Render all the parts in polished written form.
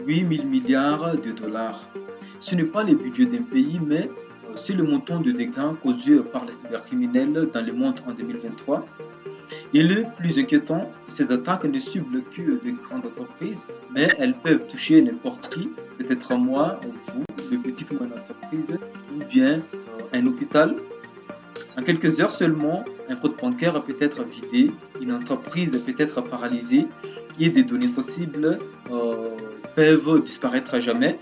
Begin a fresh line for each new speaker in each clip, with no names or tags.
8 000 milliards de dollars. Ce n'est pas le budget d'un pays, mais c'est le montant de dégâts causés par les cybercriminels dans le monde en 2023. Et le plus inquiétant, ces attaques ne ciblent que de grandes entreprises, mais elles peuvent toucher n'importe qui, peut-être moi, vous, de petites ou moyennes entreprises, ou bien un hôpital. En quelques heures seulement, un compte bancaire peut être vidé, une entreprise peut être paralysée et des données sensibles peuvent disparaître à jamais.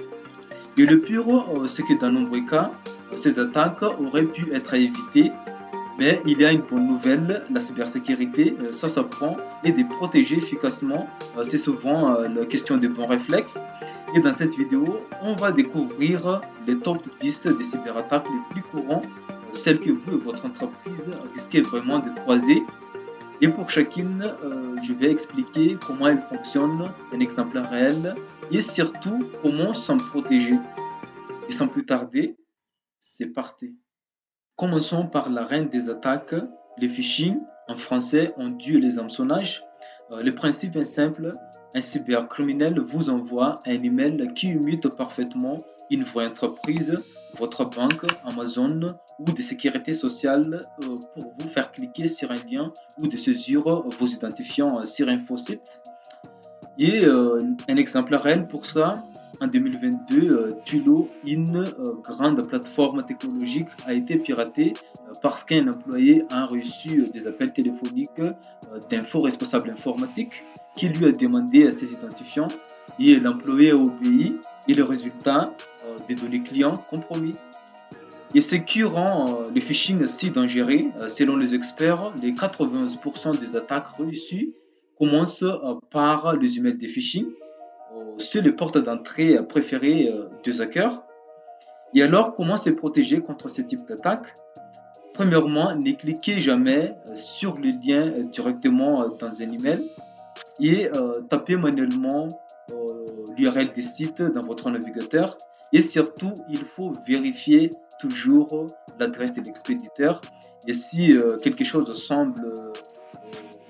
Et le pire, c'est que dans de nombreux cas, ces attaques auraient pu être évitées, mais il y a une bonne nouvelle, la cybersécurité, ça s'apprend et de protéger efficacement, c'est souvent la question de bons réflexes. Et dans cette vidéo, on va découvrir les top 10 des cyberattaques les plus courants, celles que vous et votre entreprise risquez vraiment de croiser. Et pour chacune, je vais expliquer comment elle fonctionne, un exemple réel, et surtout comment s'en protéger. Et sans plus tarder, c'est parti. Commençons par la reine des attaques, le phishing. En français, on dit les hameçonnages. Le principe est simple, un cybercriminel vous envoie un email qui imite parfaitement une vraie entreprise, votre banque, Amazon ou des sécurités sociales pour vous faire cliquer sur un lien ou de saisir vos identifiants sur un faux site. Et un exemple réel pour ça, en 2022, Tulo, une grande plateforme technologique, a été piratée parce qu'un employé a reçu des appels téléphoniques d'un faux responsable informatique qui lui a demandé ses identifiants et l'employé a obéi et le résultat, des données clients compromis. Et ce qui rend le phishing si dangereux, selon les experts, les 91% des attaques réussies commencent par les emails de phishing. C'est les portes d'entrée préférées des hackers. Et alors, comment se protéger contre ce type d'attaque? Premièrement, ne cliquez jamais sur le lien directement dans un email et tapez manuellement l'URL des sites dans votre navigateur. Et surtout, il faut vérifier toujours l'adresse de l'expéditeur. Et si quelque chose semble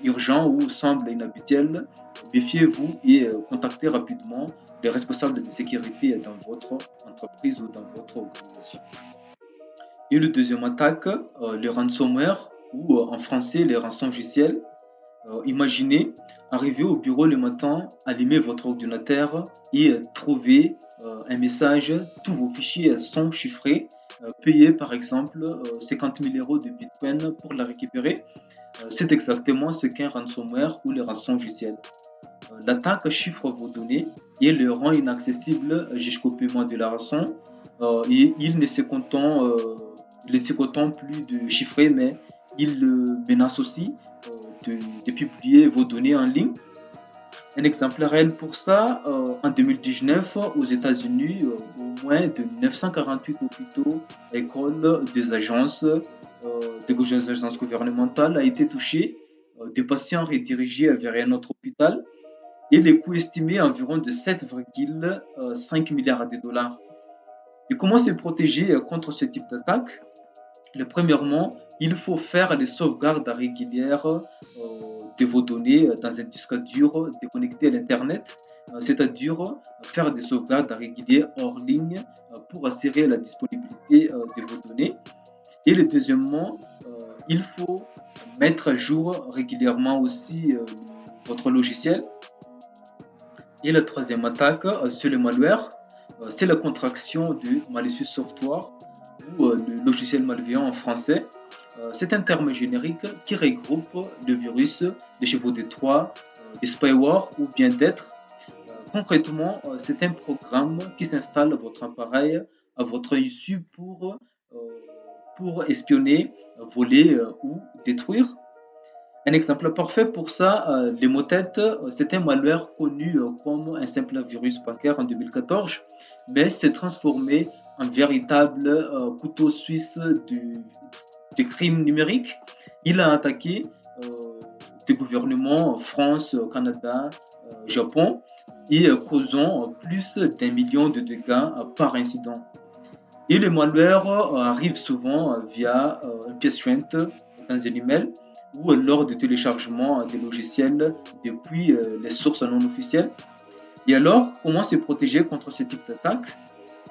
urgent ou semble inhabituel, méfiez-vous et contactez rapidement les responsables de sécurité dans votre entreprise ou dans votre organisation. Et le deuxième attaque, le ransomware ou en français les rançongiciels. Imaginez arriver au bureau le matin, allumer votre ordinateur et trouver un message, tous vos fichiers sont chiffrés, payer par exemple 50 000 euros de Bitcoin pour la récupérer. C'est exactement ce qu'un ransomware ou le rançongiciel. L'attaque chiffre vos données et les rend inaccessibles jusqu'au paiement de la rançon. Et il ne se content plus de chiffrer, mais il menace aussi de publier vos données en ligne. Un exemple réel pour ça, en 2019, aux États-Unis, au moins de 948 hôpitaux, écoles, des agences gouvernementales a été touché, des patients redirigés vers un autre hôpital et les coûts estimés à environ de 7,5 milliards de dollars. Et comment se protéger contre ce type d'attaque? Premièrement, il faut faire des sauvegardes régulières de vos données dans un disque dur déconnecté à l'Internet, c'est-à-dire faire des sauvegardes régulières hors ligne pour assurer la disponibilité de vos données. Et deuxièmement, il faut mettre à jour régulièrement aussi votre logiciel. Et la troisième attaque, c'est le malware. C'est la contraction du malicious software ou le logiciel malveillant en français. C'est un terme générique qui regroupe le virus, les chevaux de Troie, les spyware ou bien d'être. Concrètement, c'est un programme qui s'installe à votre appareil à votre issue pour espionner, voler ou détruire. Un exemple parfait pour ça, les motettes, c'est un malware connu comme un simple virus bancaire en 2014, mais s'est transformé en véritable couteau suisse du crime numérique. Il a attaqué des gouvernements France, Canada, Japon et causant plus d'1 million de dégâts par incident. Et le malware arrive souvent via une pièce jointe dans un email ou lors du téléchargement des logiciels depuis les sources non officielles. Et alors, comment se protéger contre ce type d'attaque?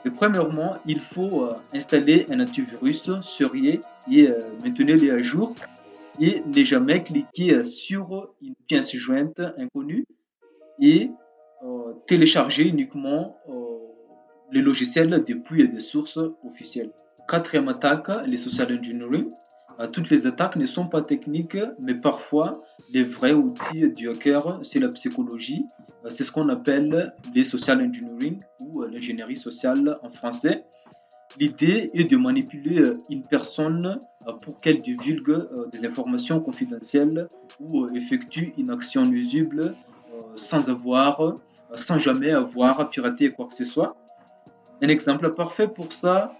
Et premièrement, il faut installer un antivirus sérieux et maintenir-les à jour et ne jamais cliquer sur une pièce jointe inconnue et télécharger uniquement les logiciels depuis des sources officielles. Quatrième attaque, les social engineering. Toutes les attaques ne sont pas techniques, mais parfois les vrais outils du hacker, c'est la psychologie. C'est ce qu'on appelle les social engineering ou l'ingénierie sociale en français. L'idée est de manipuler une personne pour qu'elle divulgue des informations confidentielles ou effectue une action nuisible sans jamais avoir piraté quoi que ce soit. Un exemple parfait pour ça,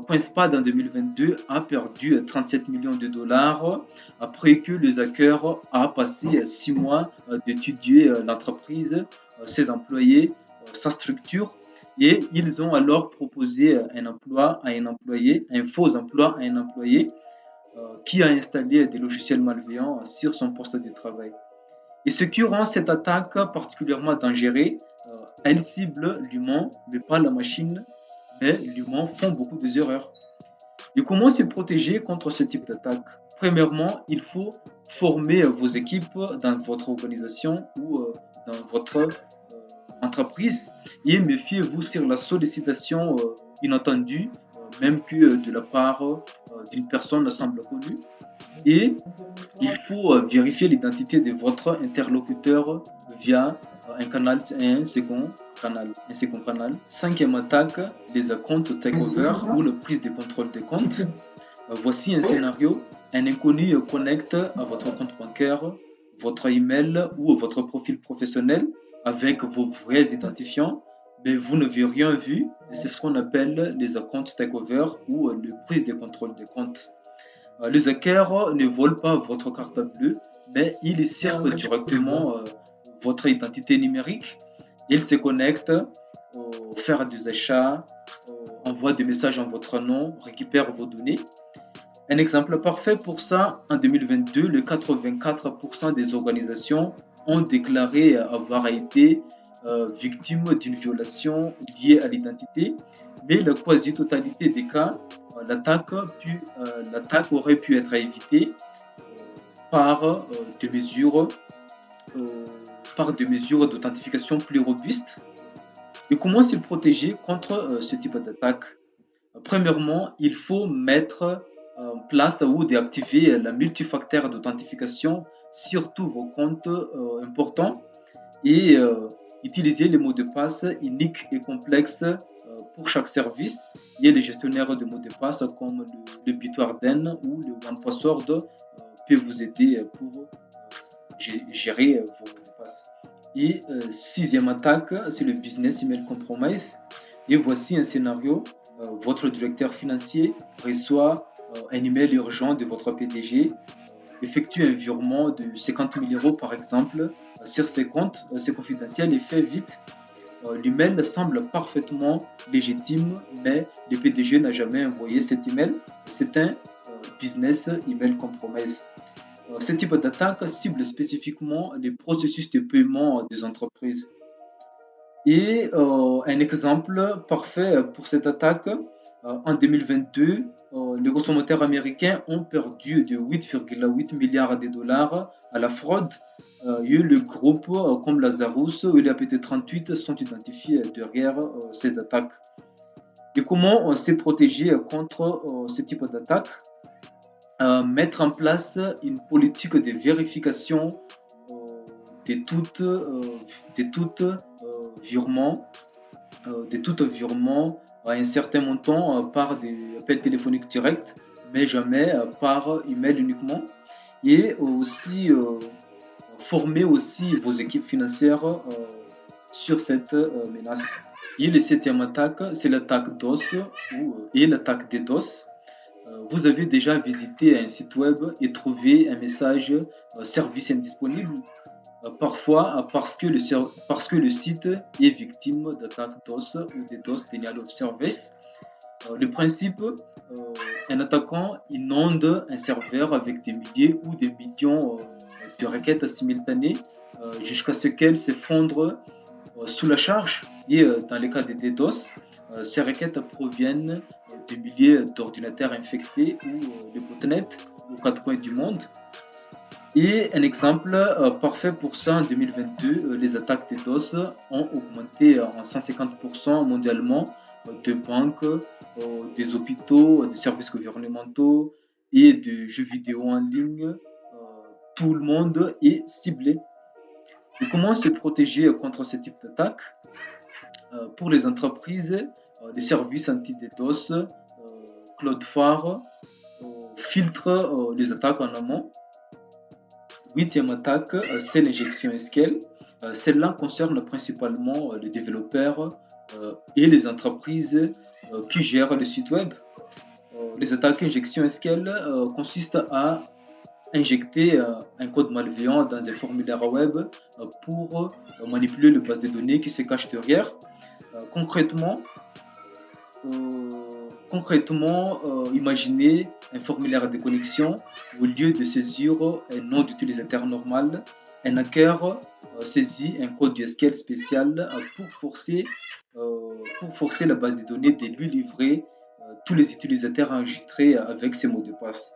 CoinSpad en 2022 a perdu 37 millions de dollars après que les hackers a passé 6 mois d'étudier l'entreprise, ses employés, sa structure et ils ont alors proposé un emploi à un employé, un faux emploi à un employé qui a installé des logiciels malveillants sur son poste de travail. Et ce qui rend cette attaque particulièrement dangereuse, elle cible l'humain, mais pas la machine, mais l'humain font beaucoup d'erreurs. Et comment se protéger contre ce type d'attaque? Premièrement, il faut former vos équipes dans votre organisation ou dans votre entreprise et méfiez-vous sur la sollicitation inattendue, même que de la part d'une personne semble connue. Et il faut vérifier l'identité de votre interlocuteur via un second canal. Cinquième attaque, les comptes takeover ou la prise de contrôle des comptes. Voici un scénario. Un inconnu connecte à votre compte bancaire, votre email ou votre profil professionnel avec vos vrais identifiants, mais vous n'avez rien vu. C'est ce qu'on appelle les comptes takeover ou la prise de contrôle des comptes. Les hackers ne volent pas votre carte bleue, mais ils servent directement votre identité numérique. Ils se connectent, font des achats, envoient des messages en votre nom, récupèrent vos données. Un exemple parfait pour ça, en 2022, le 84% des organisations ont déclaré avoir été victimes d'une violation liée à l'identité, mais la quasi-totalité des cas, l'attaque aurait pu être évitée par des mesures d'authentification plus robustes. Et comment se protéger contre ce type d'attaque? Premièrement, il faut mettre en place ou déactiver la multifacteur d'authentification sur tous vos comptes importants et utiliser les mots de passe uniques et complexes pour chaque service. Et les gestionnaires de mots de passe comme le Bitwarden ou le OnePassword peuvent vous aider pour gérer vos mots de passe. Et sixième attaque, c'est le business email compromise. Et voici un scénario. Votre directeur financier reçoit un email urgent de votre PDG, effectue un virement de 50 000 euros par exemple sur ses comptes, c'est confidentiel et fait vite. L'email semble parfaitement légitime, mais le PDG n'a jamais envoyé cet email. C'est un business email compromise. Ce type d'attaque cible spécifiquement les processus de paiement des entreprises. Et un exemple parfait pour cette attaque, en 2022, les consommateurs américains ont perdu de 8,8 milliards de dollars à la fraude. Et le groupe comme Lazarus et l'APT38 sont identifiés derrière ces attaques. Et comment on s'est protégé contre ce type d'attaque? Mettre en place une politique de vérification de tout virement à un certain montant par des appels téléphoniques directs, mais jamais par email uniquement. Et aussi former aussi vos équipes financières sur cette menace. Et le septième attaque, c'est l'attaque DOS et l'attaque DDoS. Vous avez déjà visité un site web et trouvé un message service indisponible, parfois parce que le site est victime d'attaques DOS ou des DOS Denial of Service. Le principe, un attaquant inonde un serveur avec des milliers ou des millions de requêtes simultanées jusqu'à ce qu'elles s'effondrent sous la charge et dans les cas de DDoS, ces requêtes proviennent de milliers d'ordinateurs infectés ou de botnets aux quatre coins du monde. Et un exemple parfait pour ça, en 2022, les attaques DDoS ont augmenté en 150% mondialement de banques, des hôpitaux, des services gouvernementaux et de jeux vidéo en ligne. Tout le monde est ciblé. Et comment se protéger contre ce type d'attaque? Pour les entreprises, les services anti-DDoS, Cloudflare, filtrent les attaques en amont. Huitième attaque, c'est l'injection SQL. Celle-là concerne principalement les développeurs et les entreprises qui gèrent le site web. Les attaques injection SQL consistent à injecter un code malveillant dans un formulaire web pour manipuler le base de données qui se cache derrière. Concrètement, imaginez un formulaire de connexion. Au lieu de saisir un nom d'utilisateur normal, un hacker saisit un code SQL spécial pour forcer la base de données de lui livrer tous les utilisateurs enregistrés avec ces mots de passe.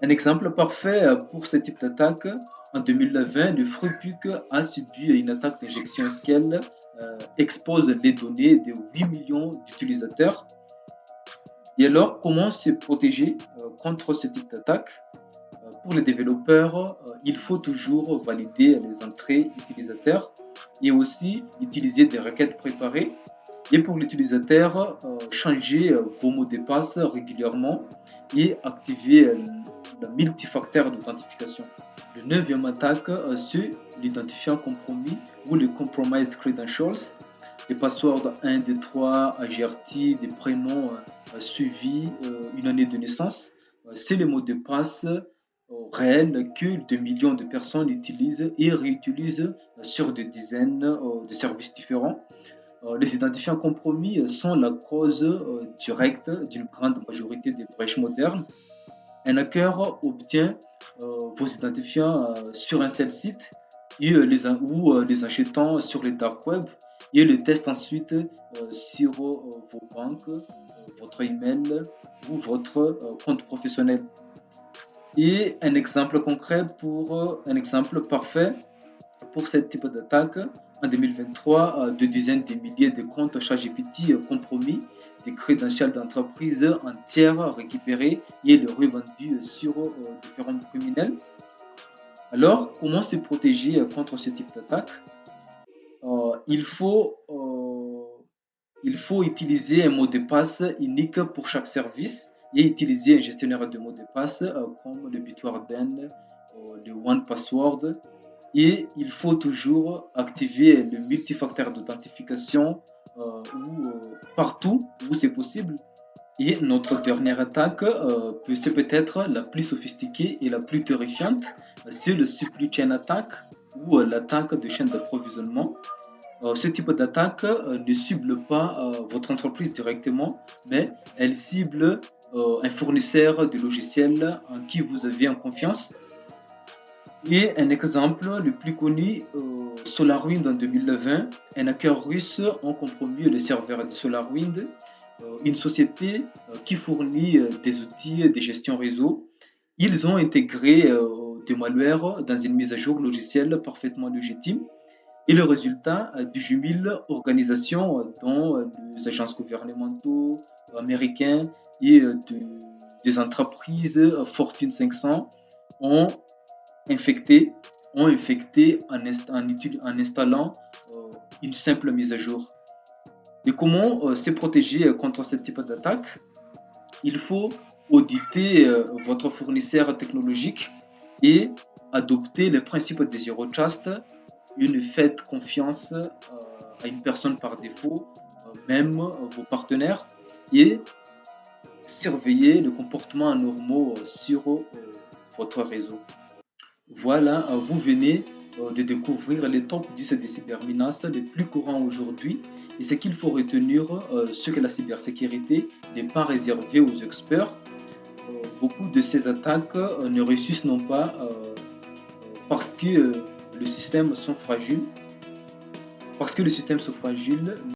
Un exemple parfait pour ce type d'attaque, en 2020, le Freepik a subi une attaque d'injection SQL expose les données de 8 millions d'utilisateurs. Et alors, comment se protéger contre ce type d'attaque? Pour les développeurs, il faut toujours valider les entrées utilisateurs et aussi utiliser des requêtes préparées. Et pour l'utilisateur, changer vos mots de passe régulièrement et activer le multifacteur d'authentification. Le neuvième attaque, c'est l'identifiant compromis ou le Compromised Credentials. Les passwords 1, 2, 3, AGRT, des prénoms suivis, une année de naissance. C'est les mots de passe réels que des millions de personnes utilisent et réutilisent sur des dizaines de services différents. Les identifiants compromis sont la cause directe d'une grande majorité des brèches modernes. Un hacker obtient vos identifiants sur un seul site et les achetant sur les dark web et les teste ensuite sur vos banques, votre email ou votre compte professionnel. Et un exemple concret un exemple parfait pour ce type d'attaque, en 2023, de dizaines de milliers de comptes ChatGPT compromis, des crédentials d'entreprises entières récupérées et le revendus sur différents criminels. Alors, comment se protéger contre ce type d'attaque? il faut, utiliser un mot de passe unique pour chaque service et utiliser un gestionnaire de mots de passe comme le Bitwarden, le OnePassword. Et il faut toujours activer le multifacteur d'authentification partout où c'est possible. Et notre dernière attaque, c'est peut-être la plus sophistiquée et la plus terrifiante, c'est le supply chain attack ou l'attaque de chaîne d'approvisionnement. Ce type d'attaque ne cible pas votre entreprise directement, mais elle cible un fournisseur de logiciels en qui vous avez en confiance. Et un exemple le plus connu, SolarWind en 2020, un hacker russe a compromis le serveur de SolarWind, une société qui fournit des outils de gestion réseau. Ils ont intégré des malwares dans une mise à jour logicielle parfaitement légitime. Et le résultat du jumelent organisations dont les agences gouvernementaux américains et des entreprises Fortune 500 ont infecté, en installant une simple mise à jour. Et comment se protéger contre ce type d'attaque? Il faut auditer votre fournisseur technologique et adopter les principes des Zero Trust. Une faites confiance à une personne par défaut, même vos partenaires, et surveiller le comportement anormal sur votre réseau. Voilà, vous venez de découvrir les top 10 des cybermenaces les plus courants aujourd'hui. Et ce qu'il faut retenir, c'est que la cybersécurité n'est pas réservée aux experts. Beaucoup de ces attaques ne réussissent non pas parce que les systèmes sont fragiles, Parce que les systèmes sont fragiles,